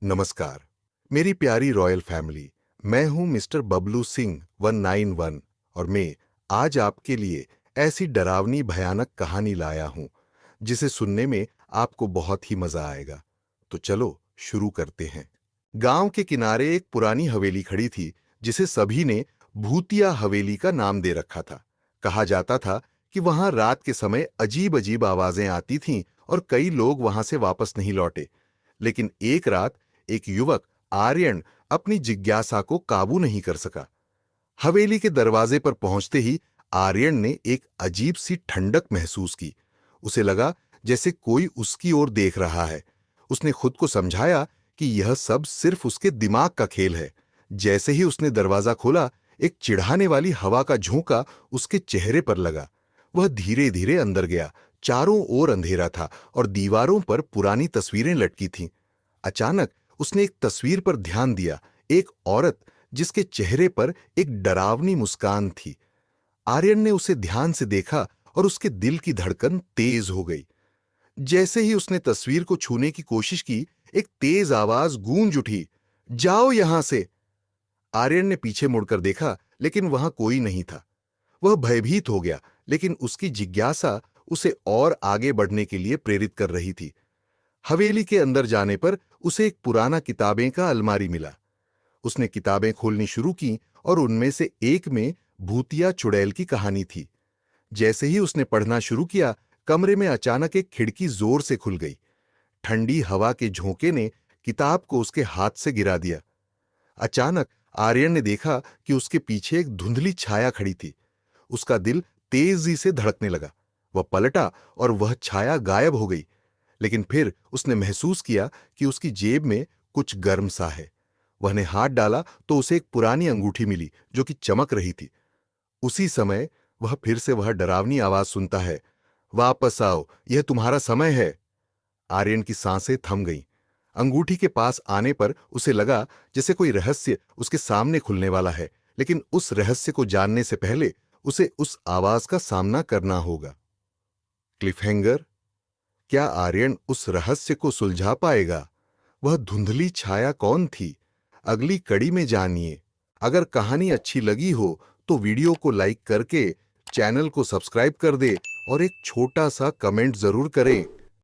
नमस्कार। मेरी प्यारी रॉयल फैमिली, मैं हूं मिस्टर बबलू सिंह 191 और मैं आज आपके लिए ऐसी डरावनी भयानक कहानी लाया हूं जिसे सुनने में आपको बहुत ही मजा आएगा। तो चलो शुरू करते हैं। गांव के किनारे एक पुरानी हवेली खड़ी थी जिसे सभी ने भूतिया हवेली का नाम दे रखा था। कहा जाता था कि वहां रात के समय अजीब अजीब आवाजें आती थीं और कई लोग वहां से वापस नहीं लौटे। लेकिन एक रात एक युवक आर्यन अपनी जिज्ञासा को काबू नहीं कर सका। हवेली के दरवाजे पर पहुंचते ही आर्यन ने एक अजीब सी ठंडक महसूस की। उसे लगा जैसे कोई उसकी ओर देख रहा है। उसने खुद को समझाया कि यह सब सिर्फ उसके दिमाग का खेल है। जैसे ही उसने दरवाजा खोला, एक चिढ़ाने वाली हवा का झोंका उसके चेहरे पर लगा। वह धीरे धीरे अंदर गया। चारों ओर अंधेरा था और दीवारों पर पुरानी तस्वीरें लटकी थीं। अचानक उसने एक तस्वीर पर ध्यान दिया, एक औरत जिसके चेहरे पर एक डरावनी मुस्कान थी। आर्यन ने उसे ध्यान से देखा और उसके दिल की धड़कन तेज हो गई। जैसे ही उसने तस्वीर को छूने की कोशिश की, एक तेज आवाज गूंज उठी, जाओ यहां से। आर्यन ने पीछे मुड़कर देखा, लेकिन वहां कोई नहीं था। वह भयभीत हो गया, लेकिन उसकी जिज्ञासा उसे और आगे बढ़ने के लिए प्रेरित कर रही थी। हवेली के अंदर जाने पर उसे एक पुराना किताबें का अलमारी मिला। उसने किताबें खोलनी शुरू की और उनमें से एक में भूतिया चुड़ैल की कहानी थी। जैसे ही उसने पढ़ना शुरू किया, कमरे में अचानक एक खिड़की जोर से खुल गई। ठंडी हवा के झोंके ने किताब को उसके हाथ से गिरा दिया। अचानक आर्यन ने देखा कि उसके पीछे एक धुंधली छाया खड़ी थी। उसका दिल तेजी से धड़कने लगा। वह पलटा और वह छाया गायब हो गई। लेकिन फिर उसने महसूस किया कि उसकी जेब में कुछ गर्म सा है। वह ने हाथ डाला तो उसे एक पुरानी अंगूठी मिली जो कि चमक रही थी। उसी समय वह फिर से वह डरावनी आवाज सुनता है, वापस आओ, यह तुम्हारा समय है। आर्यन की सांसें थम गईं। अंगूठी के पास आने पर उसे लगा जैसे कोई रहस्य उसके सामने खुलने वाला है, लेकिन उस रहस्य को जानने से पहले उसे उस आवाज का सामना करना होगा। क्लिफहैंगर। क्या आर्यन उस रहस्य को सुलझा पाएगा? वह धुंधली छाया कौन थी? अगली कड़ी में जानिए। अगर कहानी अच्छी लगी हो तो वीडियो को लाइक करके चैनल को सब्सक्राइब कर दे और एक छोटा सा कमेंट जरूर करें।